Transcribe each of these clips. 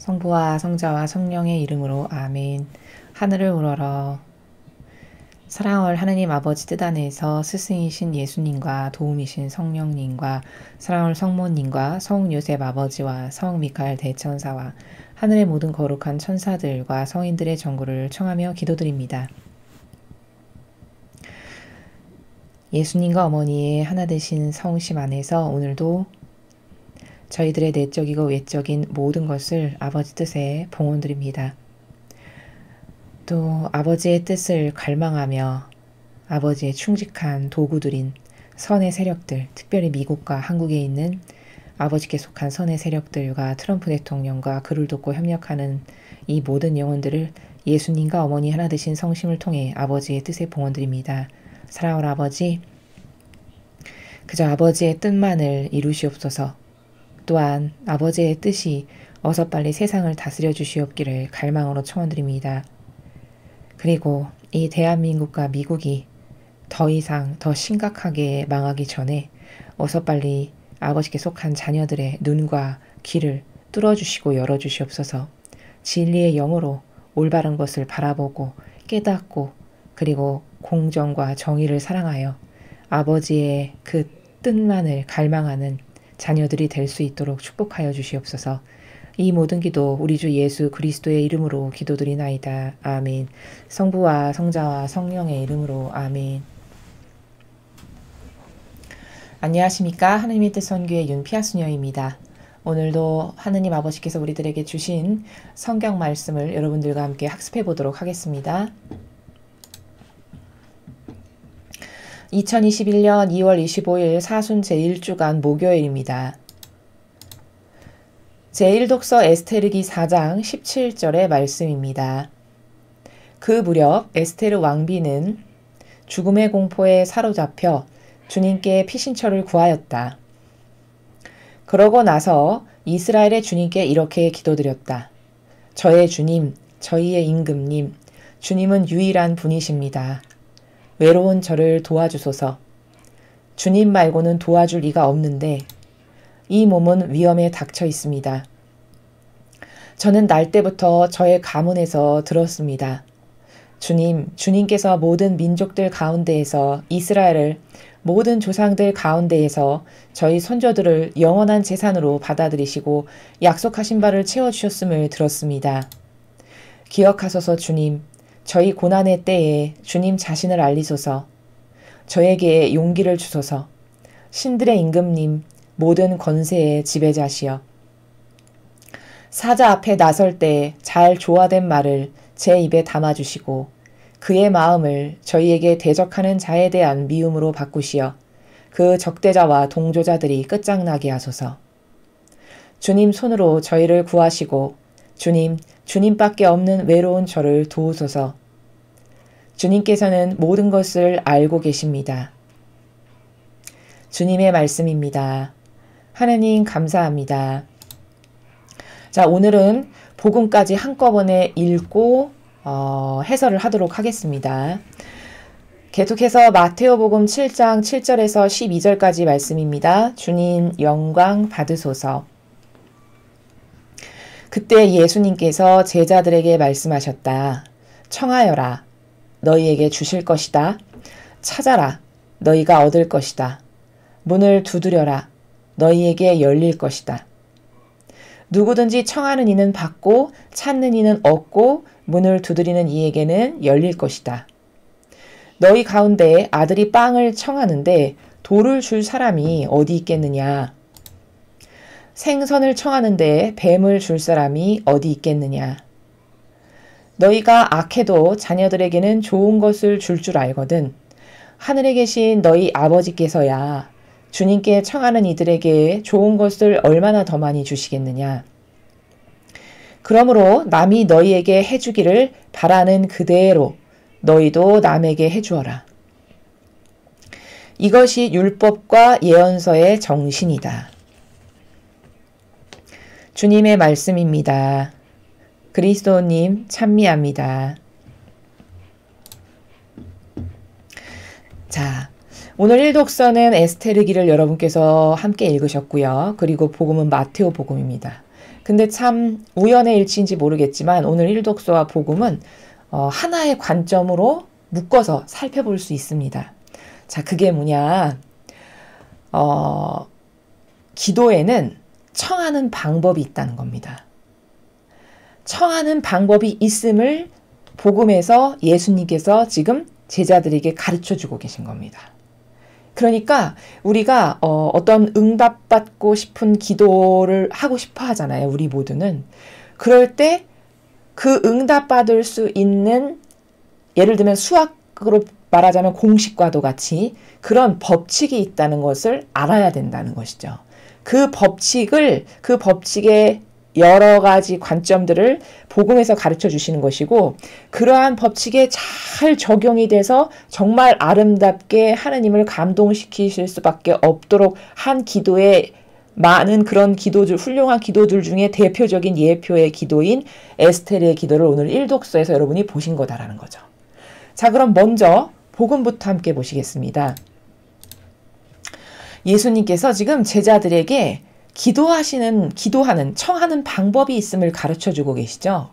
성부와 성자와 성령의 이름으로 아멘. 하늘을 우러러 사랑을 하느님 아버지 뜻 안에서 스승이신 예수님과 도움이신 성령님과 사랑을 성모님과 성 요셉 아버지와 성 미카엘 대천사와 하늘의 모든 거룩한 천사들과 성인들의 전구를 청하며 기도드립니다. 예수님과 어머니의 하나 되신 성심 안에서 오늘도 저희들의 내적이고 외적인 모든 것을 아버지 뜻에 봉헌드립니다. 또 아버지의 뜻을 갈망하며 아버지의 충직한 도구들인 선의 세력들, 특별히 미국과 한국에 있는 아버지께 속한 선의 세력들과 트럼프 대통령과 그를 돕고 협력하는 이 모든 영혼들을 예수님과 어머니 하나 되신 성심을 통해 아버지의 뜻에 봉헌드립니다. 사랑하는 아버지, 그저 아버지의 뜻만을 이루시옵소서. 또한 아버지의 뜻이 어서 빨리 세상을 다스려 주시옵기를 갈망으로 청원드립니다. 그리고 이 대한민국과 미국이 더 이상 더 심각하게 망하기 전에 어서 빨리 아버지께 속한 자녀들의 눈과 귀를 뚫어주시고 열어주시옵소서. 진리의 영으로 올바른 것을 바라보고 깨닫고 그리고 공정과 정의를 사랑하여 아버지의 그 뜻만을 갈망하는 자녀들이 될 수 있도록 축복하여 주시옵소서. 이 모든 기도 우리 주 예수 그리스도의 이름으로 기도드리나이다. 아멘. 성부와 성자와 성령의 이름으로 아멘. 안녕하십니까. 하느님의 뜻 선교의 윤피아수녀입니다. 오늘도 하느님 아버지께서 우리들에게 주신 성경 말씀을 여러분들과 함께 학습해 보도록 하겠습니다. 2021년 2월 25일 사순 제1주간 목요일입니다. 제1독서 에스테르기 4장 17절의 말씀입니다. 그 무렵 에스테르 왕비는 죽음의 공포에 사로잡혀 주님께 피신처를 구하였다. 그러고 나서 이스라엘의 주님께 이렇게 기도드렸다. 저의 주님, 저희의 임금님, 주님은 유일한 분이십니다. 외로운 저를 도와주소서. 주님 말고는 도와줄 이가 없는데 이 몸은 위험에 닥쳐 있습니다. 저는 날 때부터 저의 가문에서 들었습니다. 주님께서 모든 민족들 가운데에서 이스라엘을 모든 조상들 가운데에서 저희 손자들을 영원한 재산으로 받아들이시고 약속하신 바를 채워주셨음을 들었습니다. 기억하소서 주님, 저희 고난의 때에 주님 자신을 알리소서. 저에게 용기를 주소서. 신들의 임금님, 모든 권세의 지배자시여. 사자 앞에 나설 때 잘 조화된 말을 제 입에 담아주시고 그의 마음을 저희에게 대적하는 자에 대한 미움으로 바꾸시어 그 적대자와 동조자들이 끝장나게 하소서. 주님 손으로 저희를 구하시고 주님밖에 없는 외로운 저를 도우소서. 주님께서는 모든 것을 알고 계십니다. 주님의 말씀입니다. 하느님 감사합니다. 자, 오늘은 복음까지 한꺼번에 읽고 해설을 하도록 하겠습니다. 계속해서 마테오복음 7장 7절에서 12절까지 말씀입니다. 주님 영광 받으소서. 그때 예수님께서 제자들에게 말씀하셨다. 청하여라. 너희에게 주실 것이다. 찾아라. 너희가 얻을 것이다. 문을 두드려라. 너희에게 열릴 것이다. 누구든지 청하는 이는 받고 찾는 이는 얻고 문을 두드리는 이에게는 열릴 것이다. 너희 가운데 아들이 빵을 청하는데 돌을 줄 사람이 어디 있겠느냐? 생선을 청하는데 뱀을 줄 사람이 어디 있겠느냐? 너희가 악해도 자녀들에게는 좋은 것을 줄 줄 알거든. 하늘에 계신 너희 아버지께서야 주님께 청하는 이들에게 좋은 것을 얼마나 더 많이 주시겠느냐? 그러므로 남이 너희에게 해주기를 바라는 그대로 너희도 남에게 해주어라. 이것이 율법과 예언서의 정신이다. 주님의 말씀입니다. 그리스도님 찬미합니다. 자, 오늘 1독서는 에스테르기를 여러분께서 함께 읽으셨고요. 그리고 복음은 마테오 복음입니다. 근데 참 우연의 일치인지 모르겠지만 오늘 일독서와 복음은 하나의 관점으로 묶어서 살펴볼 수 있습니다. 자, 그게 뭐냐? 기도에는 청하는 방법이 있다는 겁니다. 청하는 방법이 있음을 복음에서 예수님께서 지금 제자들에게 가르쳐주고 계신 겁니다. 그러니까 우리가 어떤 응답받고 싶은 기도를 하고 싶어 하잖아요. 우리 모두는. 그럴 때 그 응답받을 수 있는, 예를 들면 수학으로 말하자면 공식과도 같이 그런 법칙이 있다는 것을 알아야 된다는 것이죠. 그 법칙의 여러 가지 관점들을 복음에서 가르쳐 주시는 것이고, 그러한 법칙에 잘 적용이 돼서 정말 아름답게 하느님을 감동시키실 수밖에 없도록 한 기도에 많은 그런 기도들, 훌륭한 기도들 중에 대표적인 예표의 기도인 에스테르의 기도를 오늘 일독서에서 여러분이 보신 거다라는 거죠. 자, 그럼 먼저 복음부터 함께 보시겠습니다. 예수님께서 지금 제자들에게 기도하는, 청하는 방법이 있음을 가르쳐주고 계시죠.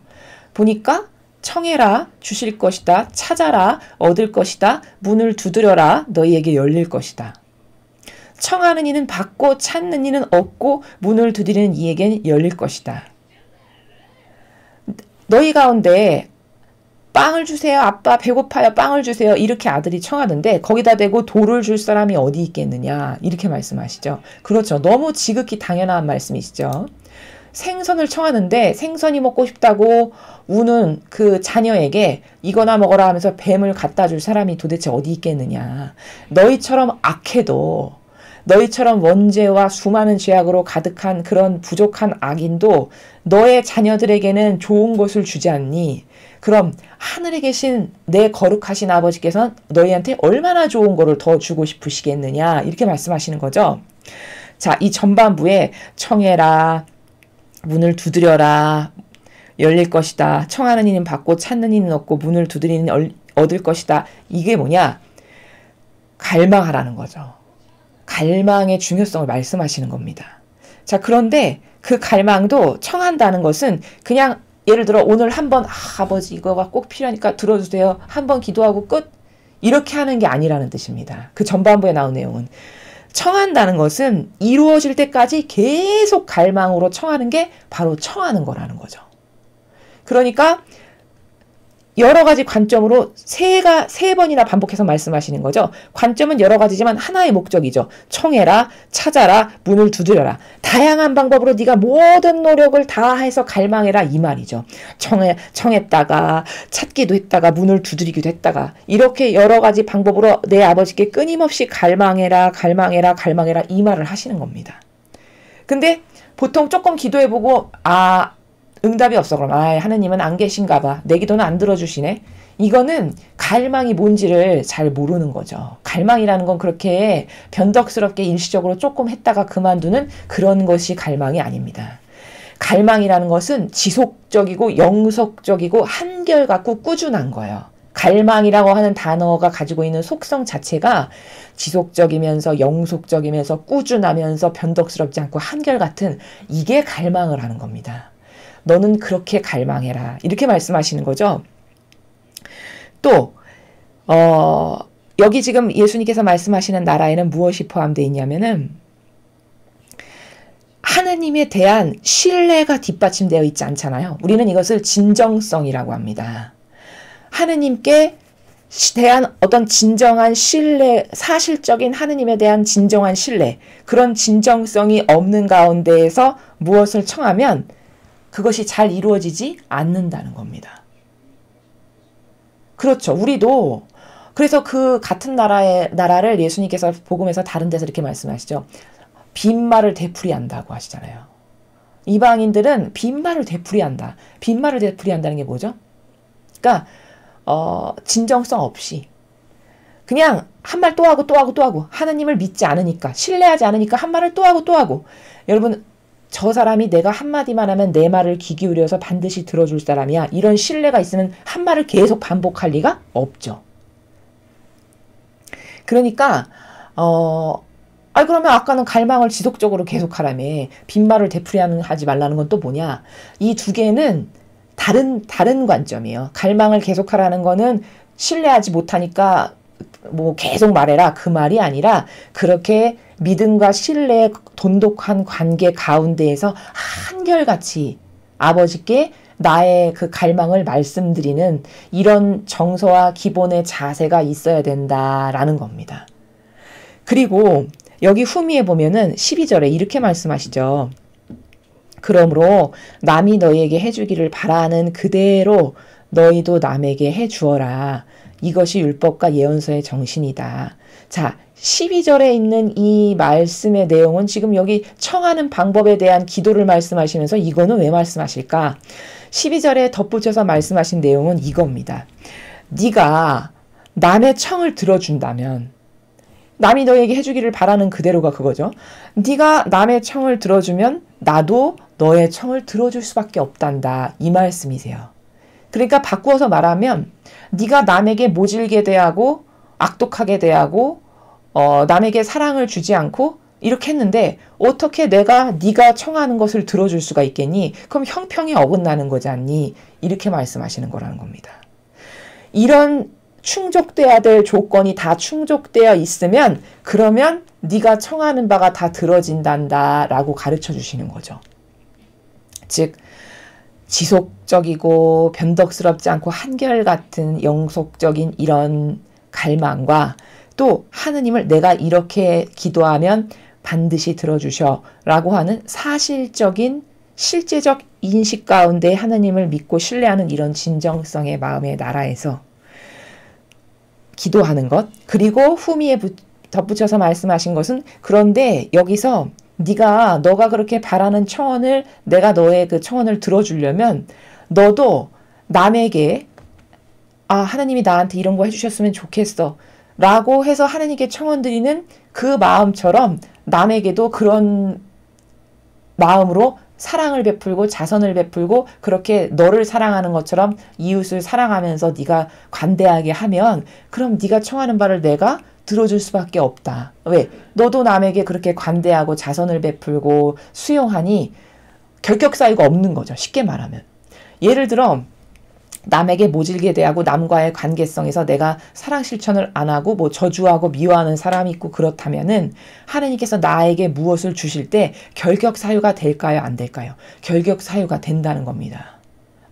보니까 청해라, 주실 것이다. 찾아라, 얻을 것이다. 문을 두드려라, 너희에게 열릴 것이다. 청하는 이는 받고, 찾는 이는 얻고, 문을 두드리는 이에겐 열릴 것이다. 너희 가운데 빵을 주세요. 아빠 배고파요. 빵을 주세요. 이렇게 아들이 청하는데 거기다 대고 돌을 줄 사람이 어디 있겠느냐. 이렇게 말씀하시죠. 그렇죠. 너무 지극히 당연한 말씀이시죠. 생선을 청하는데 생선이 먹고 싶다고 우는 그 자녀에게 이거나 먹어라 하면서 뱀을 갖다 줄 사람이 도대체 어디 있겠느냐. 너희처럼 악해도, 너희처럼 원죄와 수많은 죄악으로 가득한 그런 부족한 악인도 너의 자녀들에게는 좋은 것을 주지 않니? 그럼 하늘에 계신 내 거룩하신 아버지께서는 너희한테 얼마나 좋은 거를 더 주고 싶으시겠느냐, 이렇게 말씀하시는 거죠. 자, 이 전반부에 청해라, 문을 두드려라, 열릴 것이다. 청하는 이는 받고 찾는 이는 얻고 문을 두드리는 이는 얻을 것이다. 이게 뭐냐? 갈망하라는 거죠. 갈망의 중요성을 말씀하시는 겁니다. 자, 그런데 그 갈망도 청한다는 것은 그냥 예를 들어 오늘 한번 아버지 이거가 꼭 필요하니까 들어주세요. 한번 기도하고 끝. 이렇게 하는 게 아니라는 뜻입니다. 그 전반부에 나온 내용은. 청한다는 것은 이루어질 때까지 계속 갈망으로 청하는 게 바로 청하는 거라는 거죠. 그러니까 여러 가지 관점으로 세 번이나 반복해서 말씀하시는 거죠. 관점은 여러 가지지만 하나의 목적이죠. 청해라, 찾아라, 문을 두드려라. 다양한 방법으로 네가 모든 노력을 다해서 갈망해라, 이 말이죠. 청했다가 찾기도 했다가 문을 두드리기도 했다가 이렇게 여러 가지 방법으로 내 아버지께 끊임없이 갈망해라, 갈망해라, 갈망해라, 이 말을 하시는 겁니다. 근데 보통 조금 기도해보고 응답이 없어. 그럼 하느님은 안 계신가 봐. 내 기도는 안 들어주시네. 이거는 갈망이 뭔지를 잘 모르는 거죠. 갈망이라는 건 그렇게 변덕스럽게 일시적으로 조금 했다가 그만두는 그런 것이 갈망이 아닙니다. 갈망이라는 것은 지속적이고 영속적이고 한결같고 꾸준한 거예요. 갈망이라고 하는 단어가 가지고 있는 속성 자체가 지속적이면서 영속적이면서 꾸준하면서 변덕스럽지 않고 한결같은, 이게 갈망을 하는 겁니다. 너는 그렇게 갈망해라. 이렇게 말씀하시는 거죠. 또 여기 지금 예수님께서 말씀하시는 나라에는 무엇이 포함되어 있냐면은 하나님에 대한 신뢰가 뒷받침되어 있지 않잖아요. 우리는 이것을 진정성이라고 합니다. 하느님께 대한 어떤 진정한 신뢰, 사실적인 하느님에 대한 진정한 신뢰, 그런 진정성이 없는 가운데에서 무엇을 청하면 그것이 잘 이루어지지 않는다는 겁니다. 그렇죠. 우리도 그래서 그 같은 나라를 예수님께서 복음에서 다른 데서 이렇게 말씀하시죠. 빈말을 되풀이한다고 하시잖아요. 이방인들은 빈말을 되풀이한다. 빈말을 되풀이한다는 게 뭐죠? 그러니까 진정성 없이 그냥 한 말 또 하고 또 하고 또 하고, 하느님을 믿지 않으니까, 신뢰하지 않으니까 한 말을 또 하고 또 하고. 여러분, 저 사람이 내가 한마디만 하면 내 말을 귀 기울여서 반드시 들어줄 사람이야, 이런 신뢰가 있으면 한 말을 계속 반복할 리가 없죠. 그러니까 아, 그러면 아까는 갈망을 지속적으로 계속하라며 빈말을 되풀이하지 말라는 건 또 뭐냐? 이 두 개는 다른 관점이에요. 갈망을 계속하라는 거는 신뢰하지 못하니까 뭐 계속 말해라 그 말이 아니라 그렇게 믿음과 신뢰의 돈독한 관계 가운데에서 한결같이 아버지께 나의 그 갈망을 말씀드리는 이런 정서와 기본의 자세가 있어야 된다라는 겁니다. 그리고 여기 후미에 보면은 12절에 이렇게 말씀하시죠. 그러므로 남이 너희에게 해주기를 바라는 그대로 너희도 남에게 해주어라. 이것이 율법과 예언서의 정신이다. 자, 12절에 있는 이 말씀의 내용은 지금 여기 청하는 방법에 대한 기도를 말씀하시면서 이거는 왜 말씀하실까? 12절에 덧붙여서 말씀하신 내용은 이겁니다. 네가 남의 청을 들어준다면 남이 너에게 해주기를 바라는 그대로가 그거죠. 네가 남의 청을 들어주면 나도 너의 청을 들어줄 수밖에 없단다. 이 말씀이세요. 그러니까 바꾸어서 말하면 네가 남에게 모질게 대하고 악독하게 대하고 남에게 사랑을 주지 않고 이렇게 했는데 어떻게 네가 청하는 것을 들어줄 수가 있겠니? 그럼 형평이 어긋나는 거지 않니? 이렇게 말씀하시는 거라는 겁니다. 이런 충족돼야 될 조건이 다 충족되어 있으면 그러면 네가 청하는 바가 다 들어진단다 라고 가르쳐 주시는 거죠. 즉 지속적이고 변덕스럽지 않고 한결같은 영속적인 이런 갈망과 또 하느님을 내가 이렇게 기도하면 반드시 들어주셔 라고 하는 사실적인 실제적 인식 가운데 하느님을 믿고 신뢰하는 이런 진정성의 마음의 나라에서 기도하는 것. 그리고 후미에 덧붙여서 말씀하신 것은 그런데 여기서 너가 그렇게 바라는 청원을 내가 너의 그 청원을 들어주려면 너도 남에게 하나님이 나한테 이런 거 해주셨으면 좋겠어 라고 해서 하나님께 청원 드리는 그 마음처럼 남에게도 그런 마음으로 사랑을 베풀고 자선을 베풀고 그렇게 너를 사랑하는 것처럼 이웃을 사랑하면서 네가 관대하게 하면 그럼 네가 청하는 바를 내가 들어줄 수밖에 없다. 왜? 너도 남에게 그렇게 관대하고 자선을 베풀고 수용하니 결격 사유가 없는 거죠. 쉽게 말하면. 예를 들어 남에게 모질게 대하고 남과의 관계성에서 내가 사랑 실천을 안 하고 뭐 저주하고 미워하는 사람이 있고 그렇다면은 하나님께서 나에게 무엇을 주실 때 결격 사유가 될까요? 안 될까요? 결격 사유가 된다는 겁니다.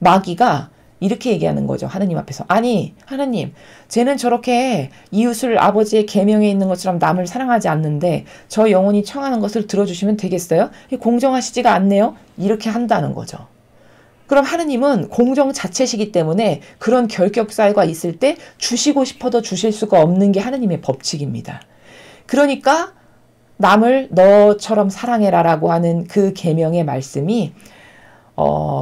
마귀가 이렇게 얘기하는 거죠. 하느님 앞에서. 아니 하나님 쟤는 저렇게 이웃을 아버지의 계명에 있는 것처럼 남을 사랑하지 않는데 저 영혼이 청하는 것을 들어주시면 되겠어요? 공정하시지가 않네요. 이렇게 한다는 거죠. 그럼 하느님은 공정 자체시기 때문에 그런 결격 사유가 있을 때 주시고 싶어도 주실 수가 없는 게 하느님의 법칙입니다. 그러니까 남을 너처럼 사랑해라라고 하는 그 계명의 말씀이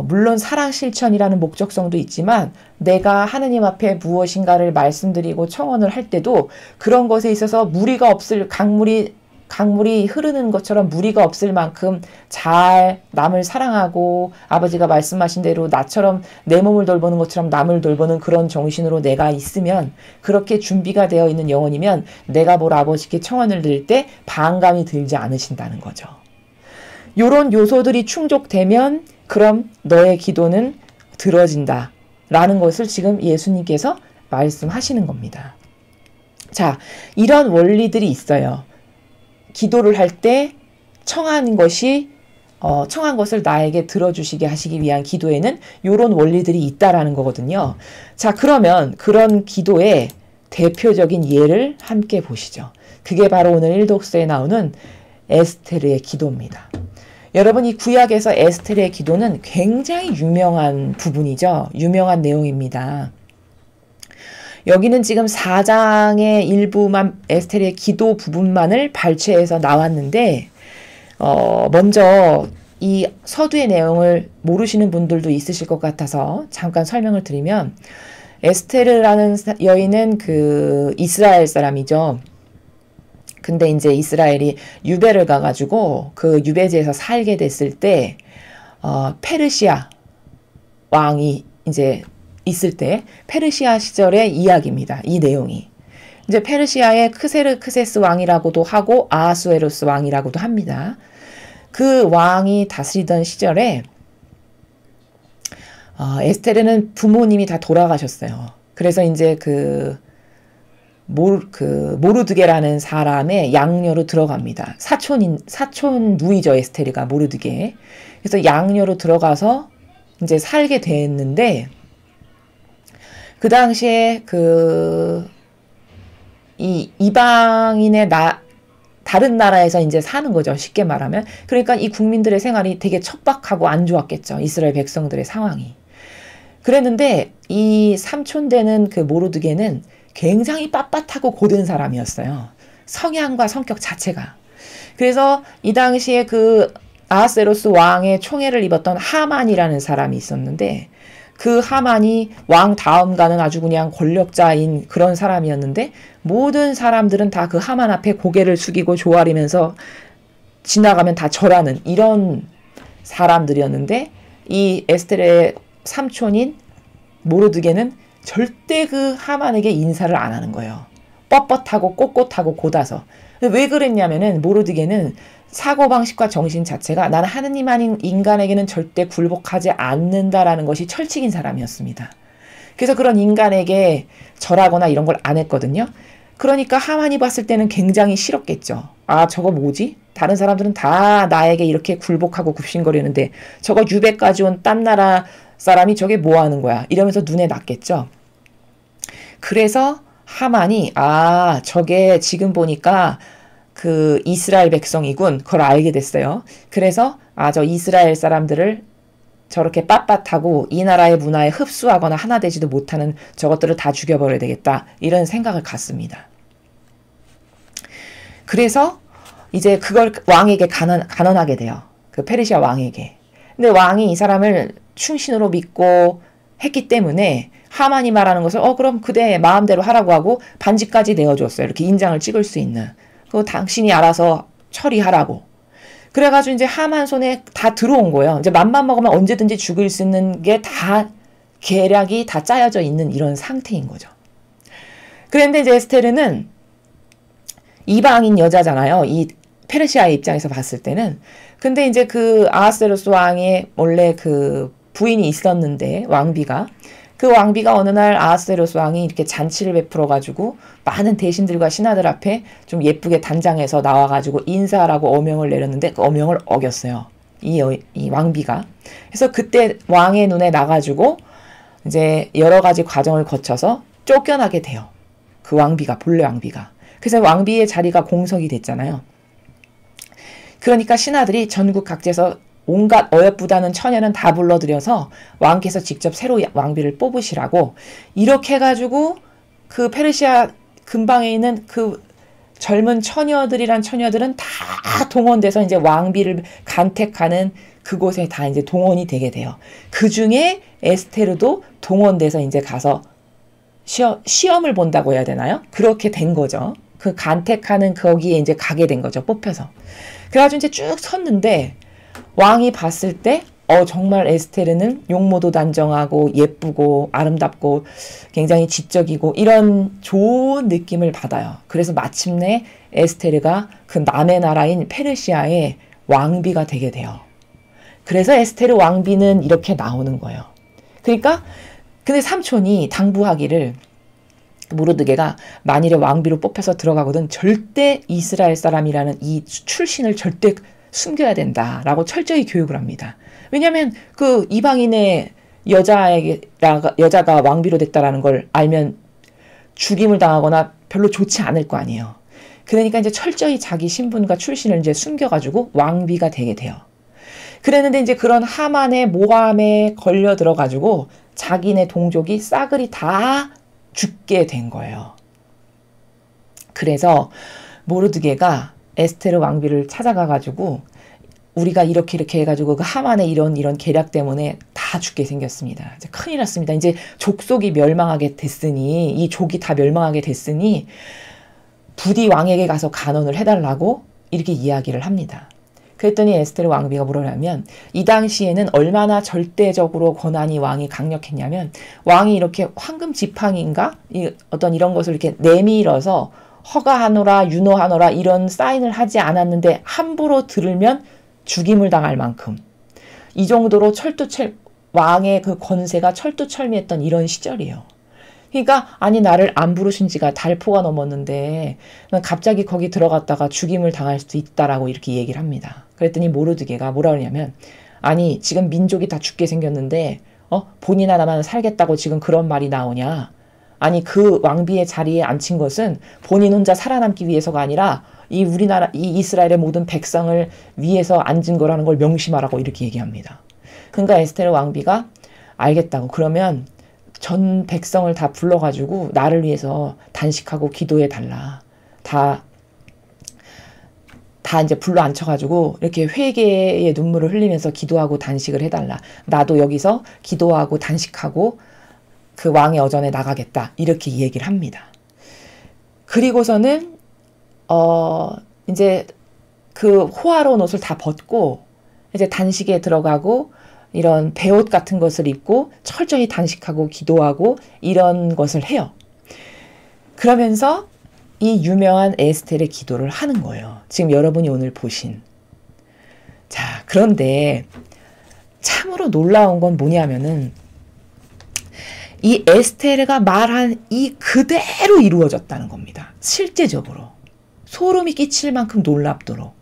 물론 사랑 실천이라는 목적성도 있지만 내가 하느님 앞에 무엇인가를 말씀드리고 청원을 할 때도 그런 것에 있어서 무리가 없을 강물이 흐르는 것처럼 무리가 없을 만큼 잘 남을 사랑하고 아버지가 말씀하신 대로 나처럼 내 몸을 돌보는 것처럼 남을 돌보는 그런 정신으로 내가 있으면 그렇게 준비가 되어 있는 영혼이면 내가 뭘 아버지께 청원을 드릴 때 반감이 들지 않으신다는 거죠. 이런 요소들이 충족되면 그럼 너의 기도는 들어진다 라는 것을 지금 예수님께서 말씀하시는 겁니다. 자, 이런 원리들이 있어요. 기도를 할 때 청한 것을 나에게 들어주시게 하시기 위한 기도에는 이런 원리들이 있다라는 거거든요. 자, 그러면 그런 기도의 대표적인 예를 함께 보시죠. 그게 바로 오늘 1독서에 나오는 에스테르의 기도입니다. 여러분 이 구약에서 에스테르의 기도는 굉장히 유명한 부분이죠. 유명한 내용입니다. 여기는 지금 4장의 일부만 에스테르의 기도 부분만을 발췌해서 나왔는데 먼저 이 서두의 내용을 모르시는 분들도 있으실 것 같아서 잠깐 설명을 드리면 에스테르라는 여인은 그 이스라엘 사람이죠. 근데 이제 이스라엘이 유배를 가가지고 그 유배지에서 살게 됐을 때 페르시아 왕이 이제 있을 때 페르시아 시절의 이야기입니다. 이 내용이. 이제 페르시아의 크세르크세스 왕이라고도 하고 아하수에로스 왕이라고도 합니다. 그 왕이 다스리던 시절에 에스테르는 부모님이 다 돌아가셨어요. 그래서 이제 모르드게라는 사람의 양녀로 들어갑니다. 사촌 누이죠, 에스테르가 모르드게. 그래서 양녀로 들어가서 이제 살게 됐는데, 그 당시에 이 이방인의 다른 나라에서 이제 사는 거죠. 쉽게 말하면. 그러니까 이 국민들의 생활이 되게 척박하고 안 좋았겠죠. 이스라엘 백성들의 상황이. 그랬는데 이 삼촌 되는 그 모르드게는 굉장히 빳빳하고 고든 사람이었어요. 성향과 성격 자체가. 그래서 이 당시에 그 아하스웨로스 왕의 총애를 입었던 하만이라는 사람이 있었는데, 그 하만이 왕 다음가는 아주 그냥 권력자인 그런 사람이었는데, 모든 사람들은 다 그 하만 앞에 고개를 숙이고 조아리면서 지나가면 다 절하는 이런 사람들이었는데, 이 에스테르의 삼촌인 모르드게는 절대 그 하만에게 인사를 안 하는 거예요. 뻣뻣하고 꼿꼿하고 고다서. 왜 그랬냐면은 모르드게는 사고방식과 정신 자체가 나는 하느님 아닌 인간에게는 절대 굴복하지 않는다라는 것이 철칙인 사람이었습니다. 그래서 그런 인간에게 절하거나 이런 걸 안 했거든요. 그러니까 하만이 봤을 때는 굉장히 싫었겠죠. 아, 저거 뭐지? 다른 사람들은 다 나에게 이렇게 굴복하고 굽신거리는데 저거 유배까지 온 딴 나라 사람이 저게 뭐 하는 거야? 이러면서 눈에 났겠죠. 그래서 하만이 저게 지금 보니까 그 이스라엘 백성이군. 그걸 알게 됐어요. 그래서 저 이스라엘 사람들을 저렇게 빳빳하고 이 나라의 문화에 흡수하거나 하나 되지도 못하는 저것들을 다 죽여버려야 되겠다. 이런 생각을 갖습니다. 그래서 이제 그걸 왕에게 간언하게 돼요. 그 페르시아 왕에게. 근데 왕이 이 사람을 충신으로 믿고 했기 때문에 하만이 말하는 것을 그럼 그대 마음대로 하라고 하고 반지까지 내어줬어요. 이렇게 인장을 찍을 수 있는. 그거 당신이 알아서 처리하라고. 그래가지고 이제 하만 손에 다 들어온 거예요. 이제 맘만 먹으면 언제든지 죽일 수 있는 게 다 계략이 다 짜여져 있는 이런 상태인 거죠. 그런데 이제 에스테르는 이방인 여자잖아요. 이 페르시아의 입장에서 봤을 때는. 근데 이제 그 아하스웨로스 왕의 원래 그 부인이 있었는데, 왕비가. 그 왕비가 어느 날 아하스웨로스 왕이 이렇게 잔치를 베풀어가지고 많은 대신들과 신하들 앞에 좀 예쁘게 단장해서 나와가지고 인사하라고 어명을 내렸는데 그 어명을 어겼어요. 이 왕비가. 그래서 그때 왕의 눈에 나가지고 이제 여러 가지 과정을 거쳐서 쫓겨나게 돼요. 그 왕비가, 본래 왕비가. 그래서 왕비의 자리가 공석이 됐잖아요. 그러니까 신하들이 전국 각지에서 온갖 어여쁘다는 처녀는 다 불러들여서 왕께서 직접 새로 왕비를 뽑으시라고 이렇게 해가지고 그 페르시아 근방에 있는 그 젊은 처녀들은 다 동원돼서 이제 왕비를 간택하는 그곳에 다 이제 동원이 되게 돼요. 그 중에 에스테르도 동원돼서 이제 가서 시험을 본다고 해야 되나요? 그렇게 된 거죠. 그 간택하는 거기에 이제 가게 된 거죠. 뽑혀서. 그래가지고 이제 쭉 섰는데 왕이 봤을 때 정말 에스테르는 용모도 단정하고 예쁘고 아름답고 굉장히 지적이고 이런 좋은 느낌을 받아요. 그래서 마침내 에스테르가 그 남의 나라인 페르시아의 왕비가 되게 돼요. 그래서 에스테르 왕비는 이렇게 나오는 거예요. 그러니까 근데 삼촌이 당부하기를 모르드게가 만일에 왕비로 뽑혀서 들어가거든 절대 이스라엘 사람이라는 이 출신을 절대 숨겨야 된다라고 철저히 교육을 합니다. 왜냐하면 그 이방인의 여자가 왕비로 됐다라는 걸 알면 죽임을 당하거나 별로 좋지 않을 거 아니에요. 그러니까 이제 철저히 자기 신분과 출신을 이제 숨겨가지고 왕비가 되게 돼요. 그랬는데 이제 그런 하만의 모함에 걸려 들어가지고 자기네 동족이 싸그리 다 죽게 된 거예요. 그래서 모르드게가 에스테르 왕비를 찾아가가지고 우리가 이렇게 해가지고 그 하만의 이런 계략 때문에 다 죽게 생겼습니다. 이제 큰일 났습니다. 이제 족속이 멸망하게 됐으니 이 족이 다 멸망하게 됐으니 부디 왕에게 가서 간언을 해달라고 이렇게 이야기를 합니다. 그랬더니 에스테르 왕비가 뭐라냐면 이 당시에는 얼마나 절대적으로 권한이 왕이 강력했냐면 왕이 이렇게 황금 지팡인가 어떤 이런 것을 이렇게 내밀어서 허가하노라 유노하노라 이런 사인을 하지 않았는데 함부로 들으면 죽임을 당할 만큼 이 정도로 왕의 그 권세가 철두철미했던 이런 시절이에요. 그러니까 아니 나를 안 부르신 지가 달포가 넘었는데 갑자기 거기 들어갔다가 죽임을 당할 수도 있다라고 이렇게 얘기를 합니다. 그랬더니 모르드게가 뭐라 그러냐면 아니 지금 민족이 다 죽게 생겼는데 본인 하나만 살겠다고 지금 그런 말이 나오냐. 아니 그 왕비의 자리에 앉힌 것은 본인 혼자 살아남기 위해서가 아니라 이 우리나라 이 이스라엘의 모든 백성을 위해서 앉은 거라는 걸 명심하라고 이렇게 얘기합니다. 그러니까 에스테르 왕비가 알겠다고 그러면 전 백성을 다 불러가지고 나를 위해서 단식하고 기도해 달라. 다 이제 불러 앉혀가지고 이렇게 회개의 눈물을 흘리면서 기도하고 단식을 해달라. 나도 여기서 기도하고 단식하고 그 왕의 어전에 나가겠다. 이렇게 얘기를 합니다. 그리고서는 이제 그 호화로운 옷을 다 벗고 이제 단식에 들어가고 이런 베옷 같은 것을 입고 철저히 단식하고 기도하고 이런 것을 해요. 그러면서 이 유명한 에스텔의 기도를 하는 거예요. 지금 여러분이 오늘 보신. 자, 그런데 참으로 놀라운 건 뭐냐면은 이 에스테르가 말한 이 그대로 이루어졌다는 겁니다. 실제적으로. 소름이 끼칠 만큼 놀랍도록.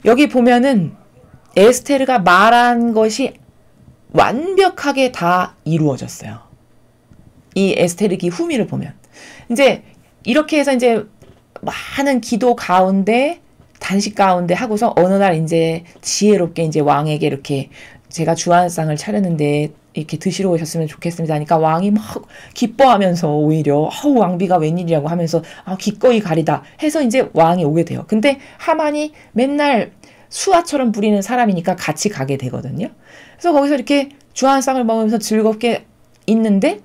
여기 보면은 에스테르가 말한 것이 완벽하게 다 이루어졌어요. 이 에스테르기 후미를 보면. 이제 이렇게 해서 이제 많은 기도 가운데 단식 가운데 하고서 어느 날 이제 지혜롭게 이제 왕에게 이렇게 제가 주안상을 차렸는데 이렇게 드시러 오셨으면 좋겠습니다 하니까 왕이 막 기뻐하면서 오히려 왕비가 웬일이라고 하면서 기꺼이 가리다 해서 이제 왕이 오게 돼요. 근데 하만이 맨날 수화처럼 부리는 사람이니까 같이 가게 되거든요. 그래서 거기서 이렇게 주안상을 먹으면서 즐겁게 있는데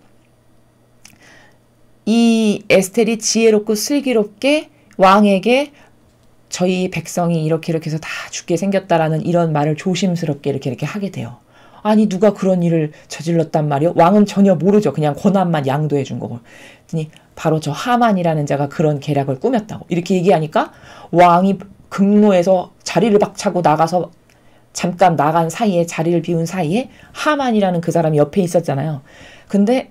이 에스텔이 지혜롭고 슬기롭게 왕에게 저희 백성이 이렇게 해서 다 죽게 생겼다라는 이런 말을 조심스럽게 이렇게 하게 돼요. 아니 누가 그런 일을 저질렀단 말이요? 왕은 전혀 모르죠. 그냥 권한만 양도해 준 거고. 그랬더니 바로 저 하만이라는 자가 그런 계략을 꾸몄다고. 이렇게 얘기하니까 왕이 극노해서 자리를 박차고 나가서 잠깐 나간 사이에 자리를 비운 사이에 하만이라는 그 사람이 옆에 있었잖아요. 근데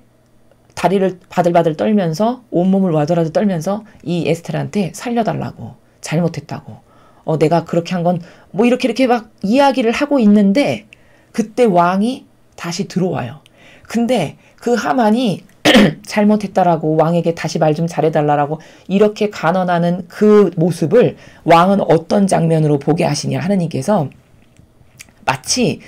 다리를 바들바들 떨면서 온몸을 와더라도 떨면서 이 에스테르한테 살려달라고 잘못했다고 내가 그렇게 한 건 뭐 이렇게 막 이야기를 하고 있는데 그때 왕이 다시 들어와요. 근데 그 하만이 잘못했다라고 왕에게 다시 말 좀 잘해달라고 이렇게 간언하는 그 모습을 왕은 어떤 장면으로 보게 하시냐 하느님께서 마치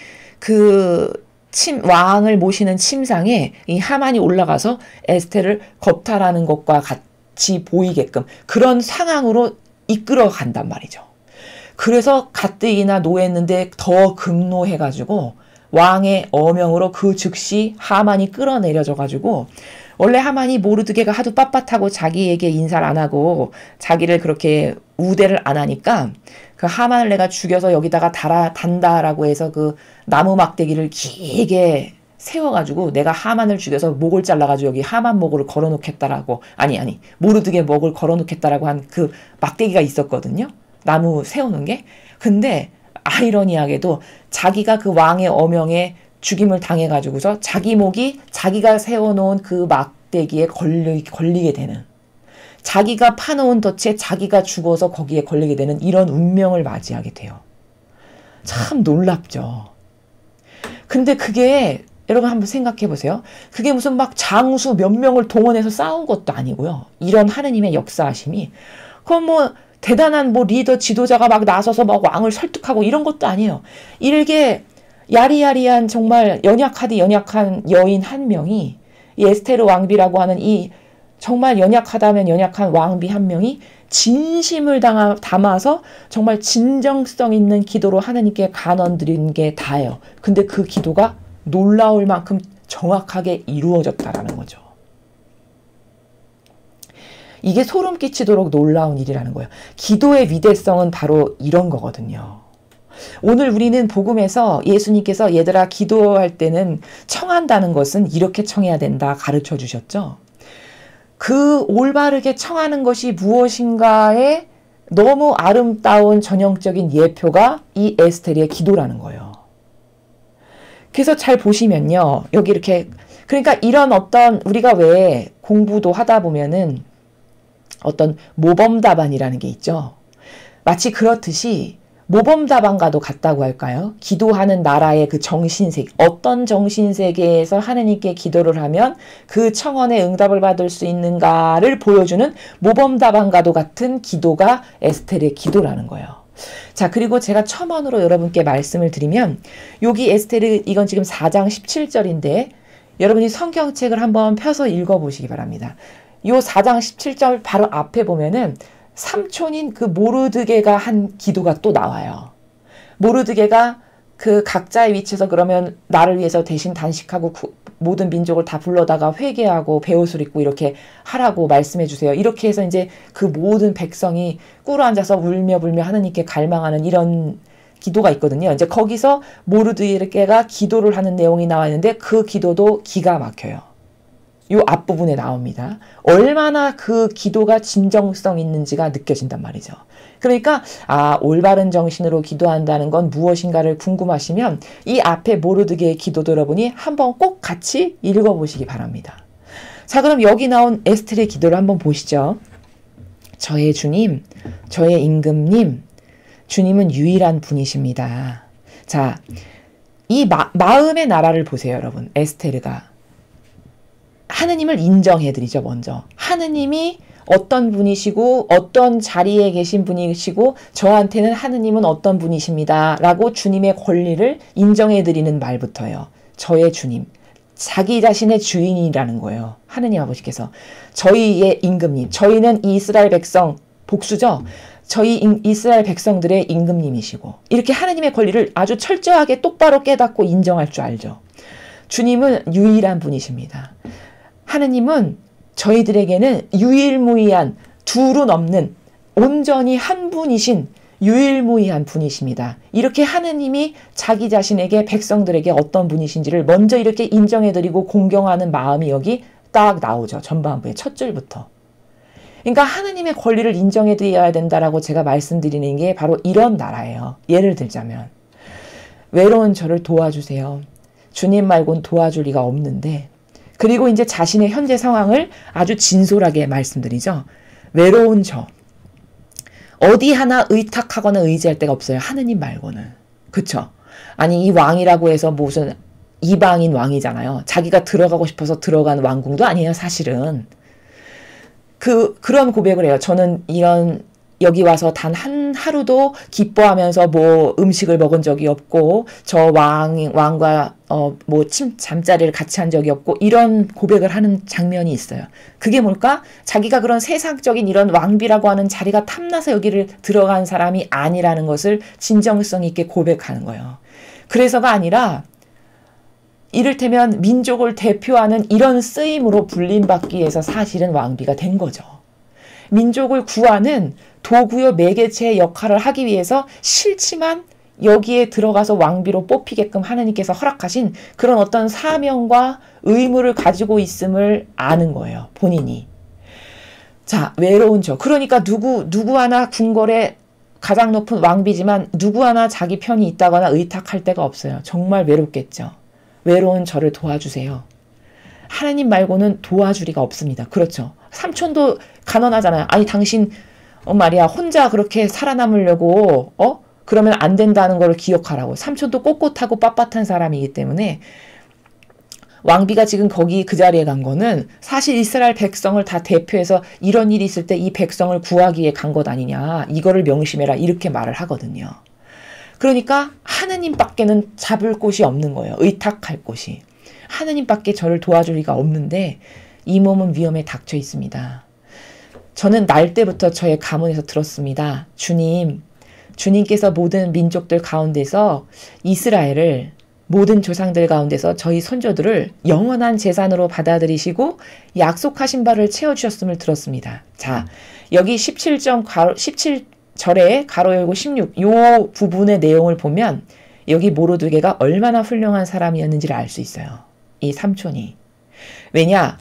왕을 모시는 침상에 이 하만이 올라가서 에스테를 겁탈하는 것과 같이 보이게끔 그런 상황으로 이끌어 간단 말이죠. 그래서 가뜩이나 노했는데 더 급노해가지고 왕의 어명으로 그 즉시 하만이 끌어내려져가지고 원래 하만이 모르드게가 하도 빳빳하고 자기에게 인사를 안 하고 자기를 그렇게 우대를 안 하니까 그 하만을 내가 죽여서 여기다가 단다라고 해서 그 나무 막대기를 길게 세워가지고 내가 하만을 죽여서 목을 잘라가지고 여기 하만 목을 걸어놓겠다라고 아니 모르드게 목을 걸어놓겠다라고 한 그 막대기가 있었거든요. 나무 세우는 게. 근데 아이러니하게도 자기가 그 왕의 어명에 죽임을 당해가지고서 자기 목이 자기가 세워놓은 그 막대기에 걸리게 되는 자기가 파놓은 덫에 자기가 죽어서 거기에 걸리게 되는 이런 운명을 맞이하게 돼요. 참 놀랍죠. 근데 그게 여러분 한번 생각해 보세요. 그게 무슨 막 장수 몇 명을 동원해서 싸운 것도 아니고요. 이런 하느님의 역사하심이 그건 뭐 대단한 뭐 리더 지도자가 막 나서서 막 왕을 설득하고 이런 것도 아니에요. 일개 야리야리한 정말 연약한 여인 한 명이 이 에스테르 왕비라고 하는 이 정말 연약하다면 연약한 왕비 한 명이 진심을 담아서 정말 진정성 있는 기도로 하느님께 간언 드린 게 다예요. 근데 그 기도가 놀라울 만큼 정확하게 이루어졌다라는 거죠. 이게 소름 끼치도록 놀라운 일이라는 거예요. 기도의 위대성은 바로 이런 거거든요. 오늘 우리는 복음에서 예수님께서 얘들아 기도할 때는 청한다는 것은 이렇게 청해야 된다 가르쳐 주셨죠. 그 올바르게 청하는 것이 무엇인가에 너무 아름다운 전형적인 예표가 이 에스테르의 기도라는 거예요. 그래서 잘 보시면요. 여기 이렇게 그러니까 이런 어떤 우리가 왜 공부도 하다 보면은 어떤 모범답안이라는 게 있죠. 마치 그렇듯이 모범답안과도 같다고 할까요? 기도하는 나라의 그 정신세계, 어떤 정신세계에서 하느님께 기도를 하면 그 청원에 응답을 받을 수 있는가를 보여주는 모범답안과도 같은 기도가 에스테르의 기도라는 거예요. 자, 그리고 제가 첨언으로 여러분께 말씀을 드리면 여기 에스테르 이건 지금 4장 17절인데 여러분이 성경책을 한번 펴서 읽어보시기 바랍니다. 요 4장 17절 바로 앞에 보면은 삼촌인 그 모르드게가 한 기도가 또 나와요. 모르드게가 그 각자의 위치에서 그러면 나를 위해서 대신 단식하고 모든 민족을 다 불러다가 회개하고 베옷을 입고 이렇게 하라고 말씀해 주세요. 이렇게 해서 이제 그 모든 백성이 꿇어 앉아서 울며 불며 하느님께 갈망하는 이런 기도가 있거든요. 이제 거기서 모르드게가 기도를 하는 내용이 나와 있는데 그 기도도 기가 막혀요. 요 앞부분에 나옵니다. 얼마나 그 기도가 진정성 있는지가 느껴진단 말이죠. 그러니까 올바른 정신으로 기도한다는 건 무엇인가를 궁금하시면 이 앞에 모르드게의 기도도 여러분이 한번 꼭 같이 읽어보시기 바랍니다. 자, 그럼 여기 나온 에스테르의 기도를 한번 보시죠. 저의 주님, 저의 임금님, 주님은 유일한 분이십니다. 자, 이 마음의 나라를 보세요, 여러분. 에스테르가. 하느님을 인정해드리죠, 먼저. 하느님이 어떤 분이시고 어떤 자리에 계신 분이시고 저한테는 하느님은 어떤 분이십니다. 라고 주님의 권리를 인정해드리는 말부터요. 저의 주님. 자기 자신의 주인이라는 거예요. 하느님 아버지께서. 저희의 임금님. 저희는 이스라엘 백성, 복수죠. 저희 이스라엘 백성들의 임금님이시고 이렇게 하느님의 권리를 아주 철저하게 똑바로 깨닫고 인정할 줄 알죠. 주님은 유일한 분이십니다. 하느님은 저희들에게는 유일무이한 둘은 없는 온전히 한 분이신 유일무이한 분이십니다. 이렇게 하느님이 자기 자신에게 백성들에게 어떤 분이신지를 먼저 이렇게 인정해드리고 공경하는 마음이 여기 딱 나오죠. 전반부의 첫 줄부터. 그러니까 하느님의 권리를 인정해드려야 된다라고 제가 말씀드리는 게 바로 이런 나라예요. 예를 들자면 외로운 저를 도와주세요. 주님 말고는 도와줄 리가 없는데 그리고 이제 자신의 현재 상황을 아주 진솔하게 말씀드리죠. 외로운 저. 어디 하나 의탁하거나 의지할 데가 없어요. 하느님 말고는. 그쵸? 아니 이 왕이라고 해서 무슨 이방인 왕이잖아요. 자기가 들어가고 싶어서 들어간 왕궁도 아니에요. 사실은. 그런 고백을 해요. 저는 여기 와서 단 한 하루도 기뻐하면서 뭐 음식을 먹은 적이 없고 저 왕과 잠자리를 같이 한 적이 없고 이런 고백을 하는 장면이 있어요. 그게 뭘까? 자기가 그런 세상적인 이런 왕비라고 하는 자리가 탐나서 여기를 들어간 사람이 아니라는 것을 진정성 있게 고백하는 거예요. 그래서가 아니라 이를테면 민족을 대표하는 이런 쓰임으로 불림받기 위해서 사실은 왕비가 된 거죠. 민족을 구하는 도구요 매개체의 역할을 하기 위해서 싫지만 여기에 들어가서 왕비로 뽑히게끔 하느님께서 허락하신 그런 어떤 사명과 의무를 가지고 있음을 아는 거예요. 본인이. 자, 외로운 저. 그러니까 누구 하나 궁궐에 가장 높은 왕비지만 누구 하나 자기 편이 있다거나 의탁할 데가 없어요. 정말 외롭겠죠. 외로운 저를 도와주세요. 하나님 말고는 도와줄 리가 없습니다. 그렇죠. 삼촌도 가난하잖아요. 아니 당신 말이야 혼자 그렇게 살아남으려고 그러면 안 된다는 걸 기억하라고. 삼촌도 꼿꼿하고 빳빳한 사람이기 때문에 왕비가 지금 거기 그 자리에 간 거는 사실 이스라엘 백성을 다 대표해서 이런 일이 있을 때 이 백성을 구하기 위해 간 것 아니냐. 이거를 명심해라. 이렇게 말을 하거든요. 그러니까 하느님밖에는 잡을 곳이 없는 거예요. 의탁할 곳이. 하느님밖에 저를 도와줄 리가 없는데 이 몸은 위험에 닥쳐 있습니다. 저는 날 때부터 저의 가문에서 들었습니다. 주님께서 모든 민족들 가운데서 이스라엘을 모든 조상들 가운데서 저희 선조들을 영원한 재산으로 받아들이시고 약속하신 바를 채워주셨음을 들었습니다. 자, 여기 17절에 가로 열고 16, 요 부분의 내용을 보면 여기 모르드게가 얼마나 훌륭한 사람이었는지를 알 수 있어요. 이 삼촌이. 왜냐?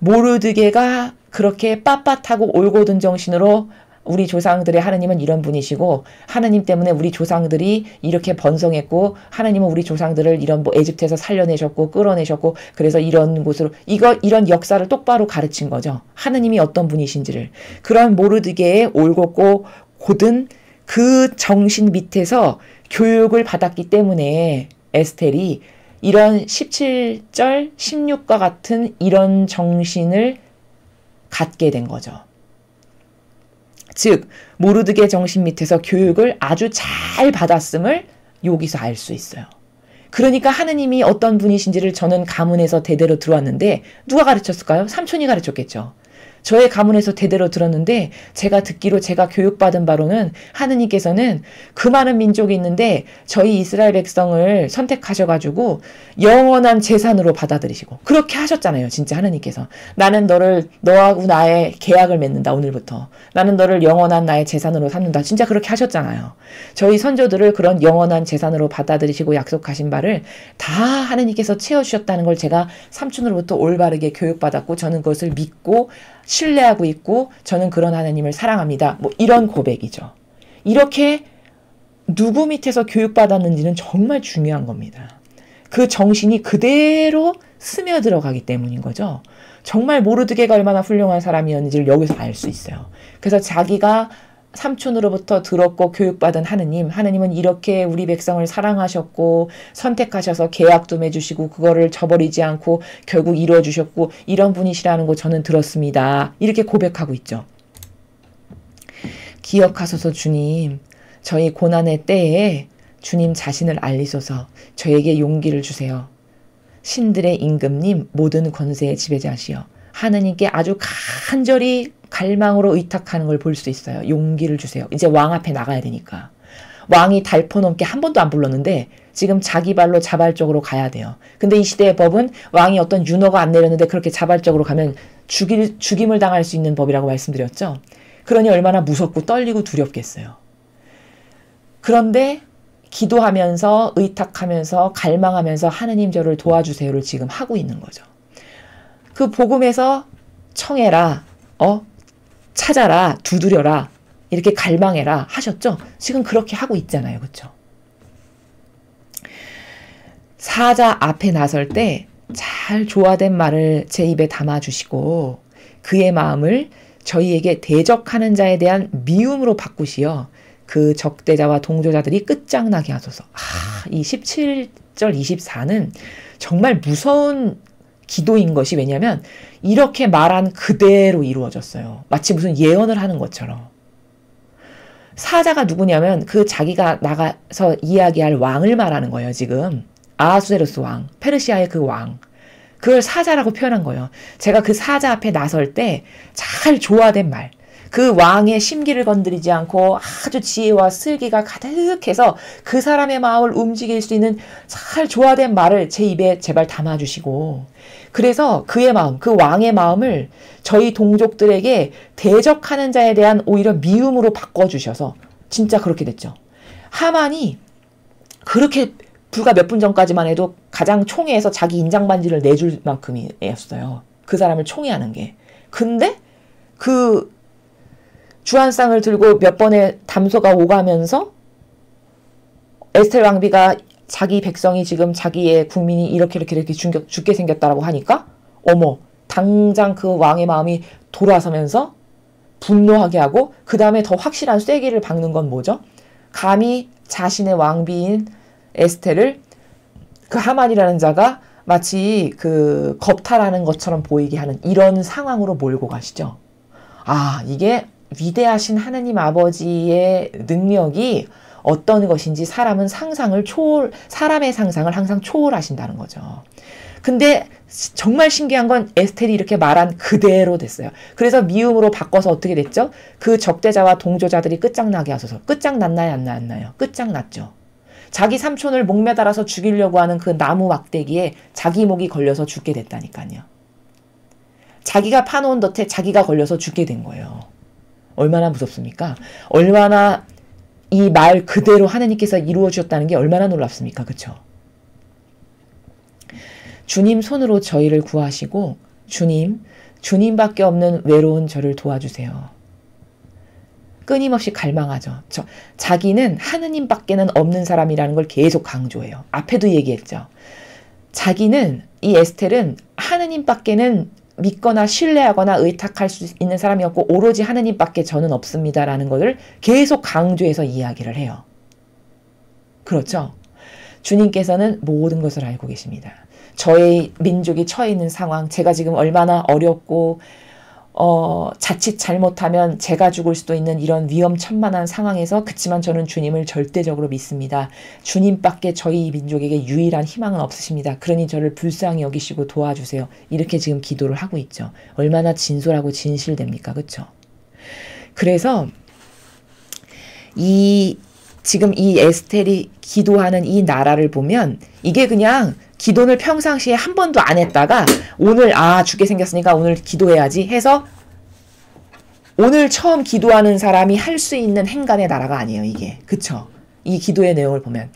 모르드게가 그렇게 빳빳하고 올곧은 정신으로 우리 조상들의 하나님은 이런 분이시고 하나님 때문에 우리 조상들이 이렇게 번성했고 하나님은 우리 조상들을 이런 에집트에서 살려내셨고 끌어내셨고 그래서 이런 곳으로 이런 역사를 똑바로 가르친 거죠. 하나님이 어떤 분이신지를. 그런 모르드게의 올곧고 곧은 그 정신 밑에서 교육을 받았기 때문에 에스텔이 이런 17절 16과 같은 이런 정신을 갖게 된 거죠. 즉 모르드게 정신 밑에서 교육을 아주 잘 받았음을 여기서 알 수 있어요. 그러니까 하느님이 어떤 분이신지를 저는 가문에서 대대로 들어왔는데 누가 가르쳤을까요? 삼촌이 가르쳤겠죠. 저의 가문에서 대대로 들었는데 제가 듣기로 제가 교육받은 바로는 하느님께서는 그 많은 민족이 있는데 저희 이스라엘 백성을 선택하셔가지고 영원한 재산으로 받아들이시고 그렇게 하셨잖아요. 진짜 하느님께서. 나는 너하고 나의 계약을 맺는다. 오늘부터. 나는 너를 영원한 나의 재산으로 삼는다. 진짜 그렇게 하셨잖아요. 저희 선조들을 그런 영원한 재산으로 받아들이시고 약속하신 바를 다 하느님께서 채워주셨다는 걸 제가 삼촌으로부터 올바르게 교육받았고 저는 그것을 믿고 신뢰하고 있고 저는 그런 하나님을 사랑합니다. 뭐 이런 고백이죠. 이렇게 누구 밑에서 교육받았는지는 정말 중요한 겁니다. 그 정신이 그대로 스며들어가기 때문인 거죠. 정말 모르드게가 얼마나 훌륭한 사람이었는지를 여기서 알 수 있어요. 그래서 자기가 삼촌으로부터 들었고 교육받은 하느님은 이렇게 우리 백성을 사랑하셨고 선택하셔서 계약도 맺으시고 그거를 저버리지 않고 결국 이루어주셨고 이런 분이시라는 거 저는 들었습니다. 이렇게 고백하고 있죠. 기억하소서 주님, 저희 고난의 때에 주님 자신을 알리소서 저에게 용기를 주세요. 신들의 임금님 모든 권세의 지배자시여 하느님께 아주 간절히 갈망으로 의탁하는 걸 볼 수 있어요. 용기를 주세요. 이제 왕 앞에 나가야 되니까. 왕이 달포넘게 한 번도 안 불렀는데 지금 자기 발로 자발적으로 가야 돼요. 근데 이 시대의 법은 왕이 어떤 윤허가 안 내렸는데 그렇게 자발적으로 가면 죽임을 당할 수 있는 법이라고 말씀드렸죠. 그러니 얼마나 무섭고 떨리고 두렵겠어요. 그런데 기도하면서 의탁하면서 갈망하면서 하느님 저를 도와주세요를 지금 하고 있는 거죠. 그 복음에서 청해라, 찾아라, 두드려라, 이렇게 갈망해라 하셨죠? 지금 그렇게 하고 있잖아요. 그렇죠? 사자 앞에 나설 때 잘 조화된 말을 제 입에 담아주시고 그의 마음을 저희에게 대적하는 자에 대한 미움으로 바꾸시어 그 적대자와 동조자들이 끝장나게 하소서. 이 17절 24는 정말 무서운 기도인 것이 왜냐하면 이렇게 말한 그대로 이루어졌어요. 마치 무슨 예언을 하는 것처럼. 사자가 누구냐면 그 자기가 나가서 이야기할 왕을 말하는 거예요. 지금 아하수에로스 왕, 페르시아의 그 왕. 그걸 사자라고 표현한 거예요. 제가 그 사자 앞에 나설 때 잘 조화된 말, 그 왕의 심기를 건드리지 않고 아주 지혜와 슬기가 가득해서 그 사람의 마음을 움직일 수 있는 잘 조화된 말을 제 입에 제발 담아주시고 그래서 그의 마음, 그 왕의 마음을 저희 동족들에게 대적하는 자에 대한 오히려 미움으로 바꿔주셔서 진짜 그렇게 됐죠. 하만이 그렇게 불과 몇 분 전까지만 해도 가장 총애해서 자기 인장반지를 내줄 만큼이었어요. 그 사람을 총애하는 게. 근데 그 주한상을 들고 몇 번의 담소가 오가면서 에스텔 왕비가 자기 백성이 지금 자기의 국민이 이렇게 죽게 생겼다라고 하니까 어머 당장 그 왕의 마음이 돌아서면서 분노하게 하고 그 다음에 더 확실한 쐐기를 박는 건 뭐죠? 감히 자신의 왕비인 에스텔을 그 하만이라는 자가 마치 그 겁탈하는 것처럼 보이게 하는 이런 상황으로 몰고 가시죠. 이게 위대하신 하느님 아버지의 능력이 어떤 것인지 사람의 상상을 항상 초월하신다는 거죠. 근데 정말 신기한 건 에스텔이 이렇게 말한 그대로 됐어요. 그래서 미움으로 바꿔서 어떻게 됐죠? 그 적대자와 동조자들이 끝장나게 하소서. 끝장났나요? 안 났나요? 끝장났죠. 자기 삼촌을 목매달아서 죽이려고 하는 그 나무 막대기에 자기 목이 걸려서 죽게 됐다니까요. 자기가 파놓은 덫에 자기가 걸려서 죽게 된 거예요. 얼마나 무섭습니까? 얼마나 이 말 그대로 하느님께서 이루어 주셨다는 게 얼마나 놀랍습니까? 그쵸? 주님 손으로 저희를 구하시고 주님밖에 없는 외로운 저를 도와주세요. 끊임없이 갈망하죠. 자기는 하느님밖에는 없는 사람이라는 걸 계속 강조해요. 앞에도 얘기했죠. 자기는, 이 에스텔은 하느님밖에는 믿거나 신뢰하거나 의탁할 수 있는 사람이었고 오로지 하느님밖에 저는 없습니다라는 것을 계속 강조해서 이야기를 해요. 그렇죠? 주님께서는 모든 것을 알고 계십니다. 저의 민족이 처해 있는 상황, 제가 지금 얼마나 어렵고 자칫 잘못하면 제가 죽을 수도 있는 이런 위험천만한 상황에서 그치만 저는 주님을 절대적으로 믿습니다. 주님밖에 저희 민족에게 유일한 희망은 없으십니다. 그러니 저를 불쌍히 여기시고 도와주세요. 이렇게 지금 기도를 하고 있죠. 얼마나 진솔하고 진실됩니까? 그렇죠? 그래서 지금 이 에스텔이 기도하는 이 나라를 보면 이게 그냥 기도를 평상시에 한 번도 안 했다가 오늘 죽게 생겼으니까 오늘 기도해야지 해서 오늘 처음 기도하는 사람이 할 수 있는 행간의 나라가 아니에요. 이게. 그쵸? 이 기도의 내용을 보면.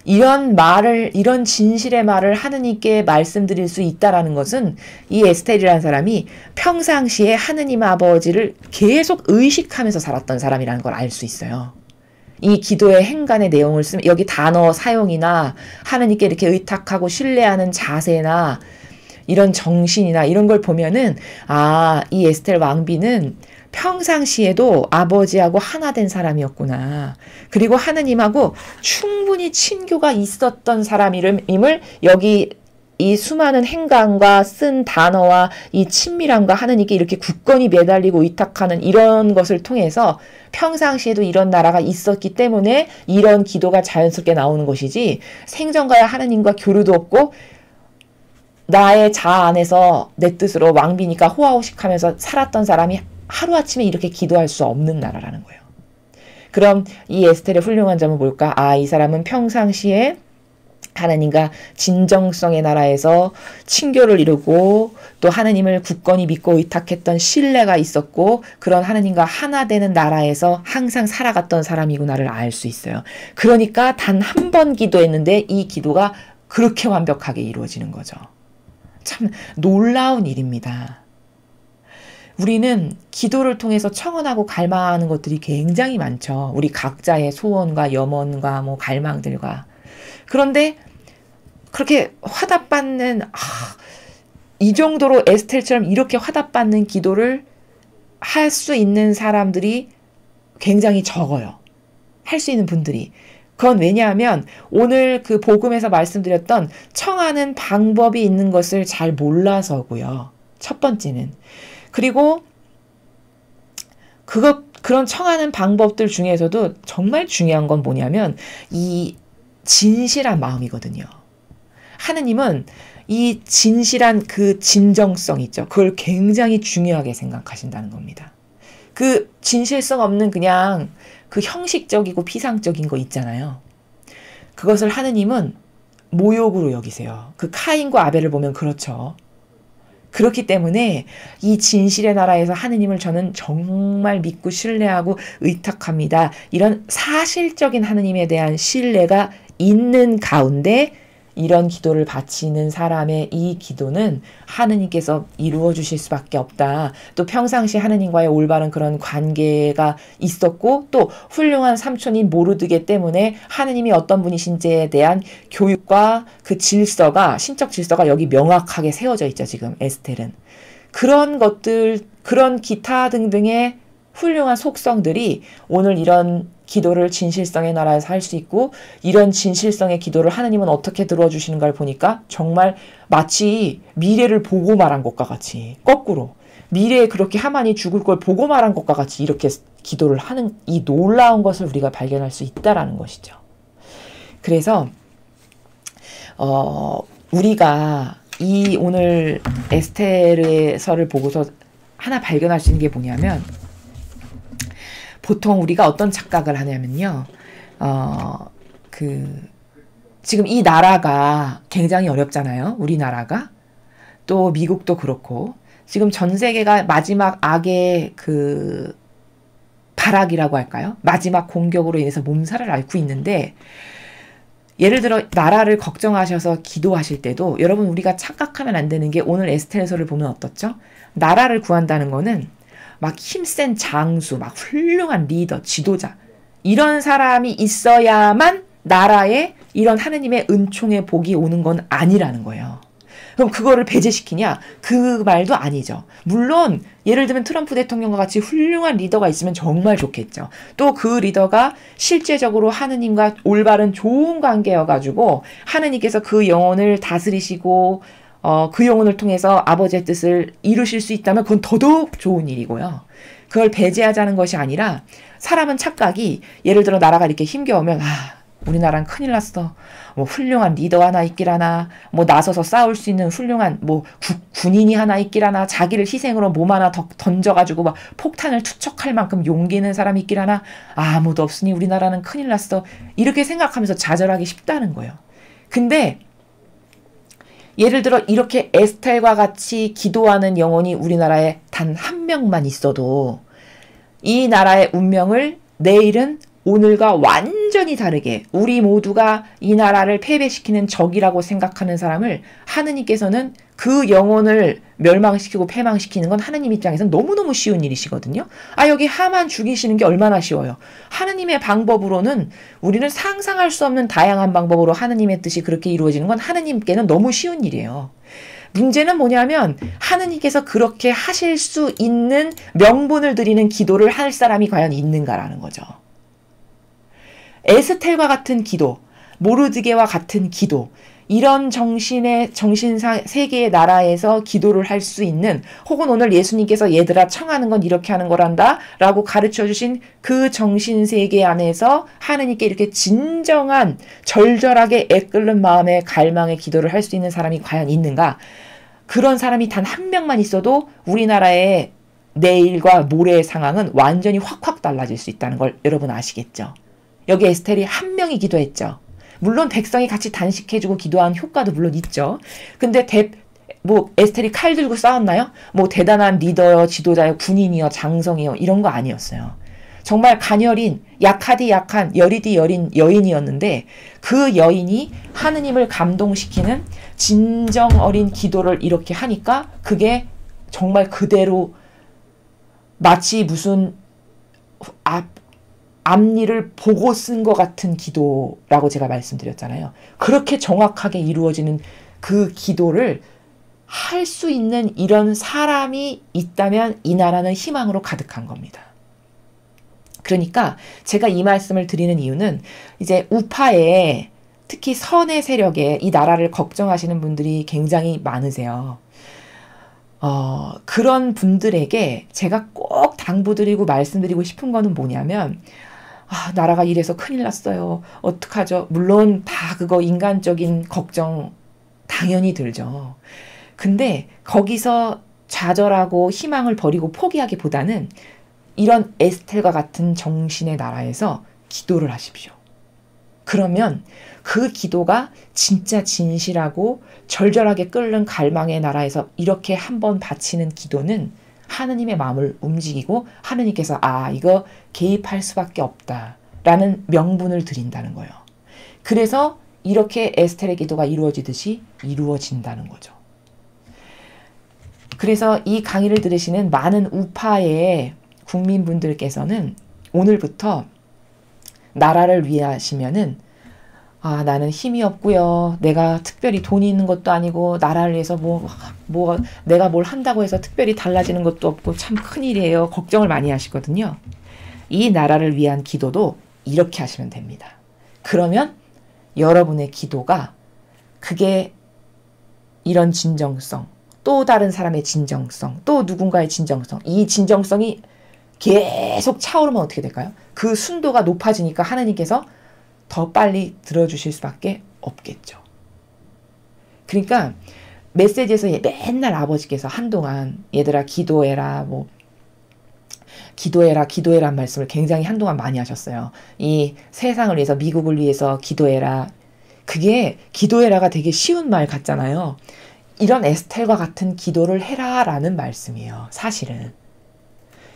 이런 진실의 말을 하느님께 말씀드릴 수 있다라는 것은 이 에스텔이라는 사람이 평상시에 하느님 아버지를 계속 의식하면서 살았던 사람이라는 걸 알 수 있어요. 이 기도의 행간의 내용을 쓰면 여기 단어 사용이나 하느님께 이렇게 의탁하고 신뢰하는 자세나 이런 정신이나 이런 걸 보면은 이 에스텔 왕비는 평상시에도 아버지하고 하나 된 사람이었구나. 그리고 하느님하고 충분히 친교가 있었던 사람임을 여기 이 수많은 행간과 쓴 단어와 이 친밀함과 하느님께 이렇게 굳건히 매달리고 의탁하는 이런 것을 통해서 평상시에도 이런 나라가 있었기 때문에 이런 기도가 자연스럽게 나오는 것이지 생전가야 하느님과 교류도 없고 나의 자아 안에서 내 뜻으로 왕비니까 호화호식하면서 살았던 사람이 하루아침에 이렇게 기도할 수 없는 나라라는 거예요. 그럼 이 에스텔의 훌륭한 점은 뭘까? 이 사람은 평상시에 하나님과 진정성의 나라에서 친교를 이루고 또 하나님을 굳건히 믿고 의탁했던 신뢰가 있었고 그런 하나님과 하나 되는 나라에서 항상 살아갔던 사람이구나를 알 수 있어요. 그러니까 단 한 번 기도했는데 이 기도가 그렇게 완벽하게 이루어지는 거죠. 참 놀라운 일입니다. 우리는 기도를 통해서 청원하고 갈망하는 것들이 굉장히 많죠. 우리 각자의 소원과 염원과 갈망들과. 그런데 그렇게 화답받는 이 정도로 에스텔처럼 이렇게 화답받는 기도를 할 수 있는 사람들이 굉장히 적어요. 할 수 있는 분들이. 그건 왜냐하면 오늘 그 복음에서 말씀드렸던 청하는 방법이 있는 것을 잘 몰라서고요. 첫 번째는. 그리고 그런 청하는 방법들 중에서도 정말 중요한 건 뭐냐면 이 진실한 마음이거든요. 하느님은 이 진실한 그 진정성 있죠. 그걸 굉장히 중요하게 생각하신다는 겁니다. 그 진실성 없는 그냥 그 형식적이고 피상적인 거 있잖아요. 그것을 하느님은 모욕으로 여기세요. 그 카인과 아벨을 보면 그렇죠. 그렇기 때문에 이 진실의 나라에서 하느님을 저는 정말 믿고 신뢰하고 의탁합니다. 이런 사실적인 하느님에 대한 신뢰가 있는 가운데 이런 기도를 바치는 사람의 이 기도는 하느님께서 이루어 주실 수밖에 없다. 또 평상시 하느님과의 올바른 그런 관계가 있었고 또 훌륭한 삼촌인 모르드게 때문에 하느님이 어떤 분이신지에 대한 교육과 그 질서가 신적 질서가 여기 명확하게 세워져 있죠. 지금 에스텔은. 그런 것들 그런 기타 등등의 훌륭한 속성들이 오늘 이런 기도를 진실성의 나라에서 할 수 있고 이런 진실성의 기도를 하느님은 어떻게 들어주시는가를 보니까 정말 마치 미래를 보고 말한 것과 같이 거꾸로 미래에 그렇게 하만이 죽을 걸 보고 말한 것과 같이 이렇게 기도를 하는 이 놀라운 것을 우리가 발견할 수 있다라는 것이죠. 그래서 우리가 이 오늘 에스테르서를 보고서 하나 발견할 수 있는 게 뭐냐면 보통 우리가 어떤 착각을 하냐면요. 지금 이 나라가 굉장히 어렵잖아요. 우리나라가. 또 미국도 그렇고. 지금 전 세계가 마지막 악의 그 발악이라고 할까요? 마지막 공격으로 인해서 몸살을 앓고 있는데, 예를 들어 나라를 걱정하셔서 기도하실 때도 여러분 우리가 착각하면 안 되는 게, 오늘 에스테서를 보면 어떻죠? 나라를 구한다는 거는 막 힘센 장수, 막 훌륭한 리더, 지도자, 이런 사람이 있어야만 나라에 이런 하느님의 은총의 복이 오는 건 아니라는 거예요. 그럼 그거를 배제시키냐? 그 말도 아니죠. 물론 예를 들면 트럼프 대통령과 같이 훌륭한 리더가 있으면 정말 좋겠죠. 또 그 리더가 실제적으로 하느님과 올바른 좋은 관계여가지고 하느님께서 그 영혼을 다스리시고 그 영혼을 통해서 아버지의 뜻을 이루실 수 있다면 그건 더더욱 좋은 일이고요. 그걸 배제하자는 것이 아니라, 사람은 착각이, 예를 들어 나라가 이렇게 힘겨우면 우리나라는 큰일 났어. 뭐 훌륭한 리더 하나 있기라나, 뭐 나서서 싸울 수 있는 훌륭한 뭐 군인이 하나 있기라나, 자기를 희생으로 몸 하나 더 던져가지고 막 폭탄을 투척할 만큼 용기 있는 사람이 있기라나, 아무도 없으니 우리나라는 큰일 났어. 이렇게 생각하면서 좌절하기 쉽다는 거예요. 근데 예를 들어 이렇게 에스텔과 같이 기도하는 영혼이 우리나라에 단 한 명만 있어도 이 나라의 운명을 내일은 오늘과 완전히 다르게, 우리 모두가 이 나라를 패배시키는 적이라고 생각하는 사람을 하느님께서는 그 영혼을 멸망시키고 패망시키는 건 하느님 입장에서는 너무너무 쉬운 일이시거든요. 여기 하만 죽이시는 게 얼마나 쉬워요. 하느님의 방법으로는, 우리는 상상할 수 없는 다양한 방법으로 하느님의 뜻이 그렇게 이루어지는 건 하느님께는 너무 쉬운 일이에요. 문제는 뭐냐면 하느님께서 그렇게 하실 수 있는 명분을 드리는 기도를 할 사람이 과연 있는가라는 거죠. 에스텔과 같은 기도, 모르드게와 같은 기도, 이런 정신 세계의 나라에서 기도를 할 수 있는, 혹은 오늘 예수님께서 얘들아 청하는 건 이렇게 하는 거란다 라고 가르쳐 주신 그 정신 세계 안에서 하느님께 이렇게 진정한 절절하게 애끓는 마음의 갈망의 기도를 할 수 있는 사람이 과연 있는가? 그런 사람이 단 한 명만 있어도 우리나라의 내일과 모레의 상황은 완전히 확확 달라질 수 있다는 걸 여러분 아시겠죠? 여기 에스텔이 한 명이 기도했죠. 물론 백성이 같이 단식해주고 기도한 효과도 물론 있죠. 근데 에스텔이 칼 들고 싸웠나요? 뭐 대단한 리더요, 지도자요, 군인이요, 장성이요, 이런 거 아니었어요. 정말 가녀린, 약하디 약한, 여리디 여린 여인이었는데, 그 여인이 하느님을 감동시키는 진정 어린 기도를 이렇게 하니까 그게 정말 그대로 마치 무슨 앞일을 보고 쓴 것 같은 기도라고 제가 말씀드렸잖아요. 그렇게 정확하게 이루어지는 그 기도를 할 수 있는 이런 사람이 있다면 이 나라는 희망으로 가득한 겁니다. 그러니까 제가 이 말씀을 드리는 이유는, 이제 우파에, 특히 선의 세력에 이 나라를 걱정하시는 분들이 굉장히 많으세요. 그런 분들에게 제가 꼭 당부드리고 말씀드리고 싶은 거는 뭐냐면, 나라가 이래서 큰일 났어요. 어떡하죠? 물론 다 그거 인간적인 걱정 당연히 들죠. 근데 거기서 좌절하고 희망을 버리고 포기하기보다는 이런 에스텔과 같은 정신의 나라에서 기도를 하십시오. 그러면 그 기도가 진짜 진실하고 절절하게 끓는 갈망의 나라에서 이렇게 한번 바치는 기도는 하느님의 마음을 움직이고, 하느님께서 이거 개입할 수밖에 없다라는 명분을 드린다는 거예요. 그래서 이렇게 에스텔의 기도가 이루어지듯이 이루어진다는 거죠. 그래서 이 강의를 들으시는 많은 우파의 국민분들께서는 오늘부터 나라를 위하시면은, 나는 힘이 없고요. 내가 특별히 돈이 있는 것도 아니고, 나라를 위해서 내가 뭘 한다고 해서 특별히 달라지는 것도 없고 참 큰일이에요. 걱정을 많이 하시거든요. 이 나라를 위한 기도도 이렇게 하시면 됩니다. 그러면 여러분의 기도가, 그게 이런 진정성, 또 다른 사람의 진정성, 또 누군가의 진정성, 이 진정성이 계속 차오르면 어떻게 될까요? 그 순도가 높아지니까 하나님께서 더 빨리 들어주실 수밖에 없겠죠. 그러니까 메시지에서 맨날 아버지께서 한동안 얘들아 기도해라, 기도해라 말씀을 굉장히 한동안 많이 하셨어요. 이 세상을 위해서, 미국을 위해서 기도해라. 그게 기도해라가 되게 쉬운 말 같잖아요. 이런 에스텔과 같은 기도를 해라라는 말씀이에요. 사실은.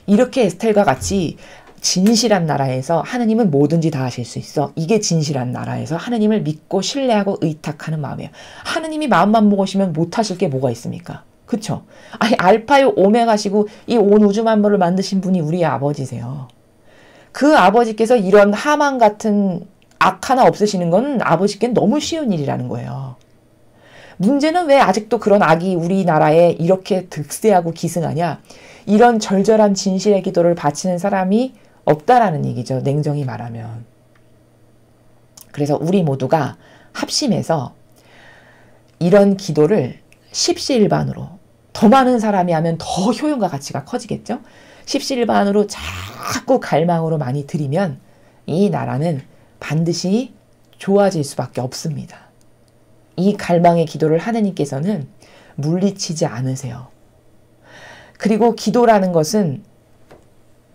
이렇게 에스텔과 같이 진실한 나라에서 하느님은 뭐든지 다 하실 수 있어. 이게 진실한 나라에서 하느님을 믿고 신뢰하고 의탁하는 마음이에요. 하느님이 마음만 먹으시면 못하실 게 뭐가 있습니까? 그쵸? 아니 알파요 오메가시고 이 온 우주 만물을 만드신 분이 우리의 아버지세요. 그 아버지께서 이런 하만 같은 악 하나 없으시는 건 아버지께는 너무 쉬운 일이라는 거예요. 문제는 왜 아직도 그런 악이 우리나라에 이렇게 득세하고 기승하냐? 이런 절절한 진실의 기도를 바치는 사람이 없다라는 얘기죠. 냉정히 말하면. 그래서 우리 모두가 합심해서 이런 기도를 십시일반으로 더 많은 사람이 하면 더 효용과 가치가 커지겠죠. 십시일반으로 자꾸 갈망으로 많이 드리면 이 나라는 반드시 좋아질 수밖에 없습니다. 이 갈망의 기도를 하느님께서는 물리치지 않으세요. 그리고 기도라는 것은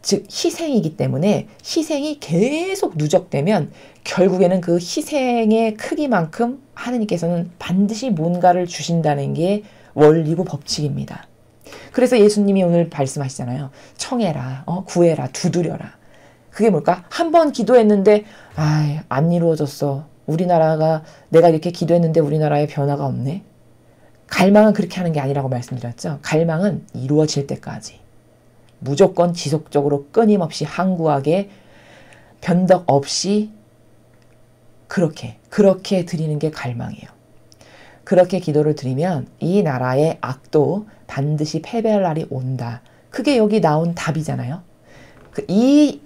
즉 희생이기 때문에 희생이 계속 누적되면 결국에는 그 희생의 크기만큼 하느님께서는 반드시 뭔가를 주신다는 게 원리고 법칙입니다. 그래서 예수님이 오늘 말씀하시잖아요. 청해라, 구해라, 두드려라. 그게 뭘까? 한 번 기도했는데 안 이루어졌어. 우리나라가 내가 이렇게 기도했는데 우리나라에 변화가 없네. 갈망은 그렇게 하는 게 아니라고 말씀드렸죠. 갈망은 이루어질 때까지 무조건 지속적으로 끊임없이 항구하게 변덕 없이 그렇게 드리는 게 갈망이에요. 그렇게 기도를 드리면 이 나라의 악도 반드시 패배할 날이 온다. 그게 여기 나온 답이잖아요. 이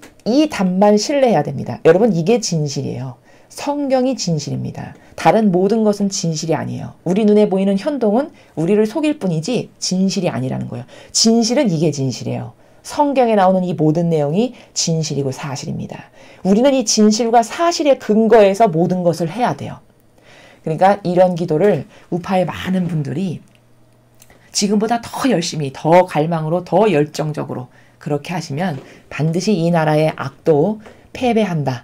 답만 신뢰해야 됩니다. 여러분 이게 진실이에요. 성경이 진실입니다. 다른 모든 것은 진실이 아니에요. 우리 눈에 보이는 현동은 우리를 속일 뿐이지 진실이 아니라는 거예요. 진실은 이게 진실이에요. 성경에 나오는 이 모든 내용이 진실이고 사실입니다. 우리는 이 진실과 사실의 근거에서 모든 것을 해야 돼요. 그러니까 이런 기도를 우파의 많은 분들이 지금보다 더 열심히, 더 갈망으로, 더 열정적으로 그렇게 하시면 반드시 이 나라의 악도 패배한다.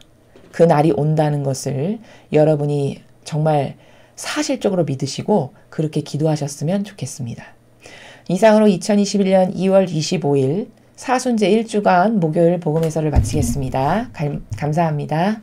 그 날이 온다는 것을 여러분이 정말 사실적으로 믿으시고 그렇게 기도하셨으면 좋겠습니다. 이상으로 2021년 2월 25일 사순제 1주간 목요일 복음 해설을 마치겠습니다. 감사합니다.